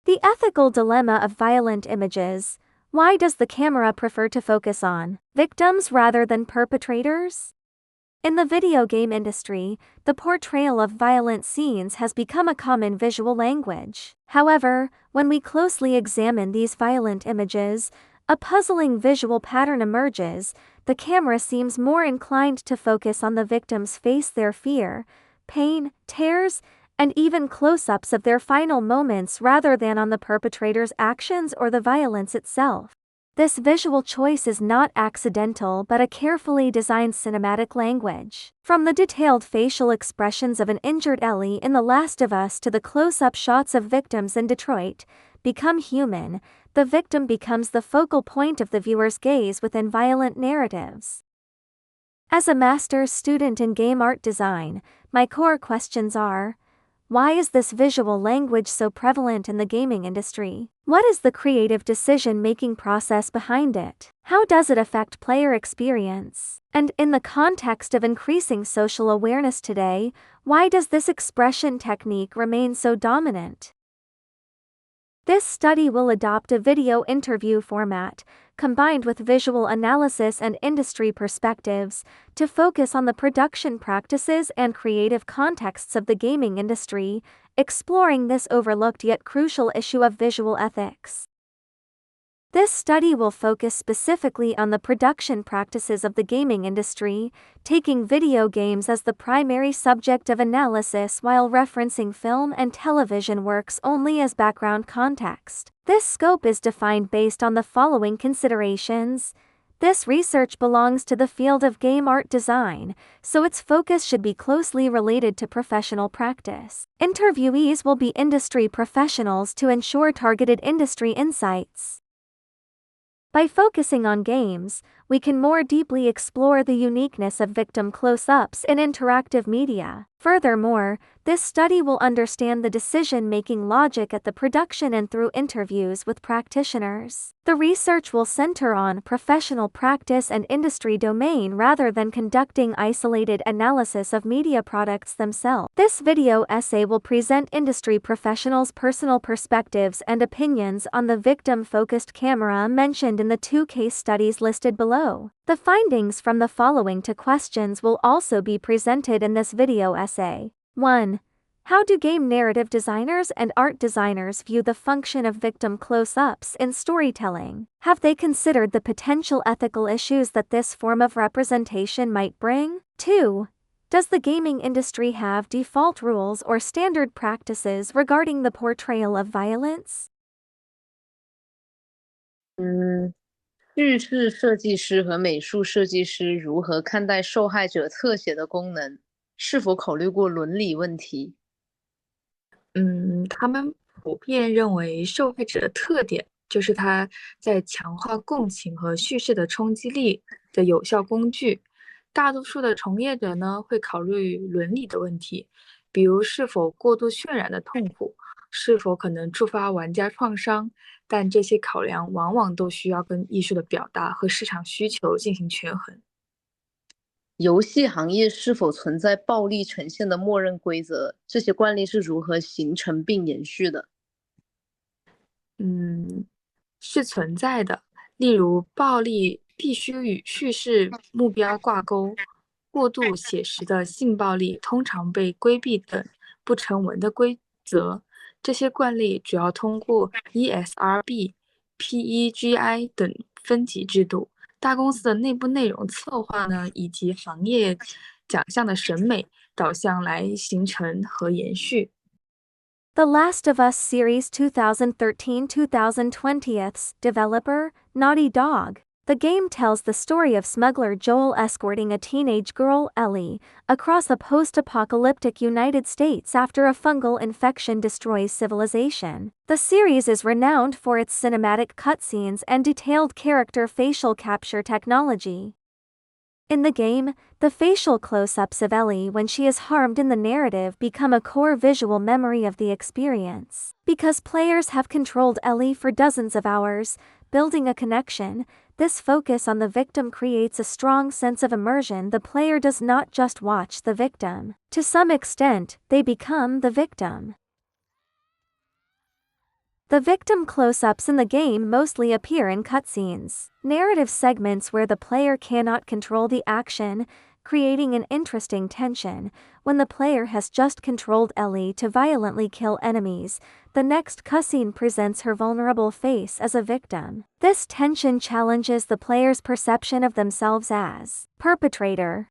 The ethical dilemma of violent images. Why does the camera prefer to focus on victims rather than perpetrators? In the video game industry, the portrayal of violent scenes has become a common visual language. However, when we closely examine these violent images, a puzzling visual pattern emerges. The camera seems more inclined to focus on the victim's face, their fear, pain, tears, and even close-ups of their final moments rather than on the perpetrator's actions or the violence itself. This visual choice is not accidental but a carefully designed cinematic language. From the detailed facial expressions of an injured Ellie in The Last of Us to the close-up shots of victims in Detroit Become Human, the victim becomes the focal point of the viewer's gaze within violent narratives. As a master's student in game art design, my core questions are: why is this visual language so prevalent in the gaming industry? What is the creative decision-making process behind it? How does it affect player experience? And in the context of increasing social awareness today, why does this expression technique remain so dominant? This study will adopt a video interview format, combined with visual analysis and industry perspectives, to focus on the production practices and creative contexts of the gaming industry, exploring this overlooked yet crucial issue of visual ethics. This study will focus specifically on the production practices of the gaming industry, taking video games as the primary subject of analysis while referencing film and television works only as background context. This scope is defined based on the following considerations. This research belongs to the field of game art design, so its focus should be closely related to professional practice. Interviewees will be industry professionals to ensure targeted industry insights. By focusing on games, we can more deeply explore the uniqueness of victim close-ups in interactive media. Furthermore, this study will understand the decision-making logic at the production and through interviews with practitioners. The research will center on professional practice and industry domain rather than conducting isolated analysis of media products themselves. This video essay will present industry professionals' personal perspectives and opinions on the victim-focused camera mentioned in the 2 case studies listed below. The findings from the following 2 questions will also be presented in this video essay. 1. How do game narrative designers and art designers view the function of victim close-ups in storytelling? Have they considered the potential ethical issues that this form of representation might bring? 2. Does the gaming industry have default rules or standard practices regarding the portrayal of violence? 叙事设计师和美术设计师如何看待受害者特写的功能？是否考虑过伦理问题？他们普遍认为受害者的特点就是他在强化共情和叙事的冲击力的有效工具。大多数的从业者呢会考虑伦理的问题，比如是否过度渲染的痛苦，是否可能触发玩家创伤，但这些考量往往都需要跟艺术的表达和市场需求进行权衡。游戏行业是否存在暴力呈现的默认规则？这些惯例是如何形成并延续的？是存在的，例如暴力必须与叙事目标挂钩，过度写实的性暴力通常被规避等不成文的规则。这些惯例主要通过 ESRB、PEGI 等分级制度。大公司的内部内容策划呢，以及行业奖项的审美导向来形成和延续。The Last of Us Series 2013-2020's developer, Naughty Dog. The game tells the story of smuggler Joel escorting a teenage girl, Ellie, across a post-apocalyptic United States after a fungal infection destroys civilization. The series is renowned for its cinematic cutscenes and detailed character facial capture technology. In the game, the facial close-ups of Ellie when she is harmed in the narrative become a core visual memory of the experience. Because players have controlled Ellie for dozens of hours, building a connection, this focus on the victim creates a strong sense of immersion. The player does not just watch the victim. To some extent, they become the victim. The victim close-ups in the game mostly appear in cutscenes, narrative segments where the player cannot control the action, creating an interesting tension. When the player has just controlled Ellie to violently kill enemies, the next cutscene presents her vulnerable face as a victim. This tension challenges the player's perception of themselves as perpetrator.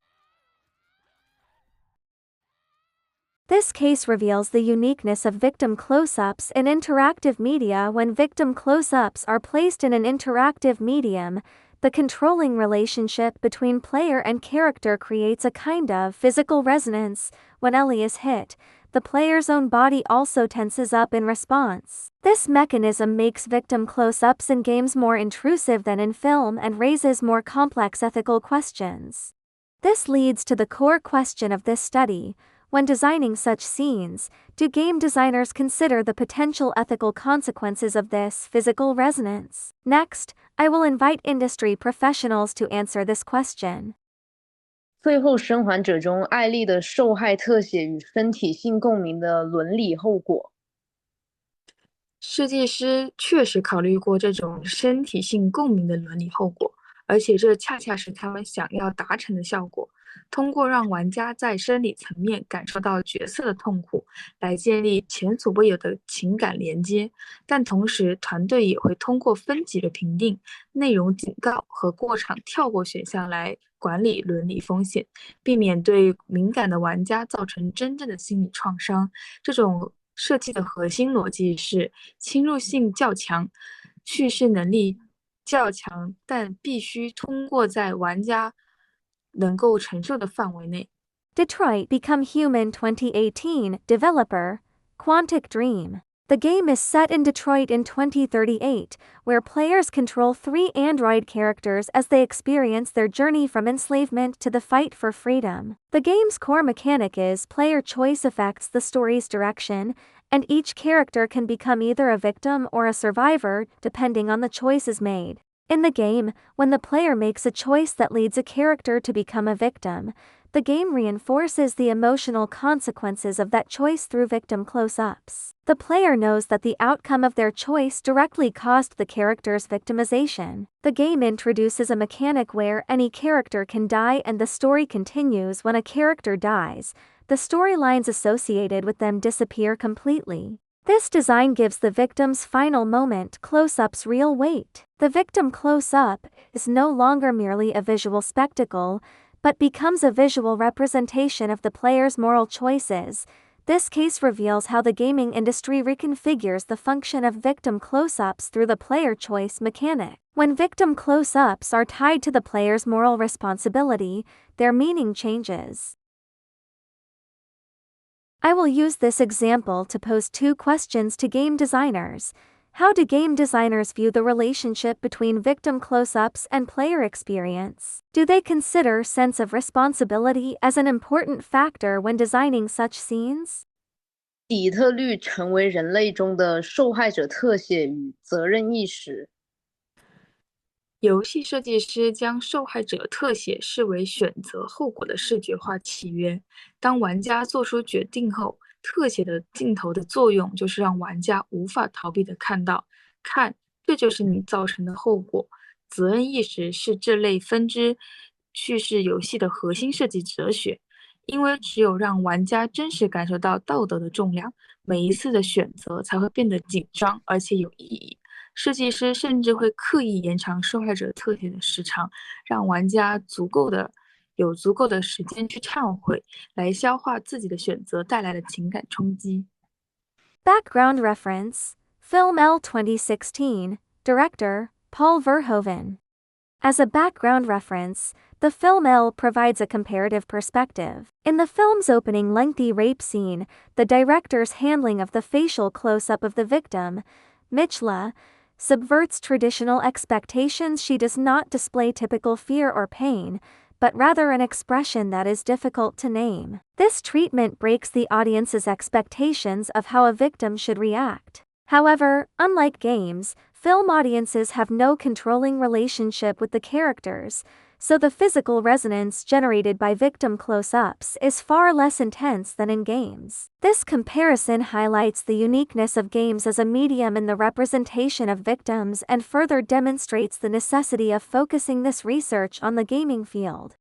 This case reveals the uniqueness of victim close-ups in interactive media. When victim close-ups are placed in an interactive medium, the controlling relationship between player and character creates a kind of physical resonance. When Ellie is hit, the player's own body also tenses up in response. This mechanism makes victim close-ups in games more intrusive than in film and raises more complex ethical questions. This leads to the core question of this study. When designing such scenes, do game designers consider the potential ethical consequences of this physical resonance? Next, I will invite industry professionals to answer this question. 最后生还者中艾丽的受害特写与身体性共鸣的伦理后果。设计师确实考虑过这种身体性共鸣的伦理后果，而且这恰恰是他们想要达成的效果。通过让玩家在生理层面感受到角色的痛苦，来建立前所未有的情感连接。但同时，团队也会通过分级的评定、内容警告和过场跳过选项来管理伦理风险，避免对敏感的玩家造成真正的心理创伤。这种设计的核心逻辑是侵入性较强，叙事能力较强，但必须通过在玩家能够承受的范围内。Detroit Become Human 2018 Developer, Quantic Dream. The game is set in Detroit in 2038, where players control 3 android characters as they experience their journey from enslavement to the fight for freedom. The game's core mechanic is player choice affects the story's direction, and each character can become either a victim or a survivor, depending on the choices made. In the game, when the player makes a choice that leads a character to become a victim, the game reinforces the emotional consequences of that choice through victim close-ups. The player knows that the outcome of their choice directly caused the character's victimization. The game introduces a mechanic where any character can die and the story continues when a character dies. The storylines associated with them disappear completely. This design gives the victim's final moment close-ups real weight. The victim close-up is no longer merely a visual spectacle, but becomes a visual representation of the player's moral choices. This case reveals how the gaming industry reconfigures the function of victim close-ups through the player choice mechanic. When victim close-ups are tied to the player's moral responsibility, their meaning changes. I will use this example to pose 2 questions to game designers. How do game designers view the relationship between victim close-ups and player experience? Do they consider sense of responsibility as an important factor when designing such scenes? 底特律成为人类中的受害者特写与责任意识。游戏设计师将受害者特写视为选择后果的视觉化契约。当玩家做出决定后，特写的镜头的作用就是让玩家无法逃避地看到，看，这就是你造成的后果。责任意识是这类分支叙事游戏的核心设计哲学，因为只有让玩家真实感受到道德的重量，每一次的选择才会变得紧张而且有意义。设计师甚至会刻意延长受害者特写的时长，让玩家有足够的时间去忏悔，来消化自己的选择带来的情感冲击。Background reference: Film L 2016, Director, Paul Verhoeven. As a background reference, the film L provides a comparative perspective. In the film's opening lengthy rape scene, the director's handling of the facial close-up of the victim, Michla, subverts traditional expectations. She does not display typical fear or pain, but rather an expression that is difficult to name. This treatment breaks the audience's expectations of how a victim should react. However, unlike games, film audiences have no controlling relationship with the characters, so the physical resonance generated by victim close-ups is far less intense than in games. This comparison highlights the uniqueness of games as a medium in the representation of victims and further demonstrates the necessity of focusing this research on the gaming field.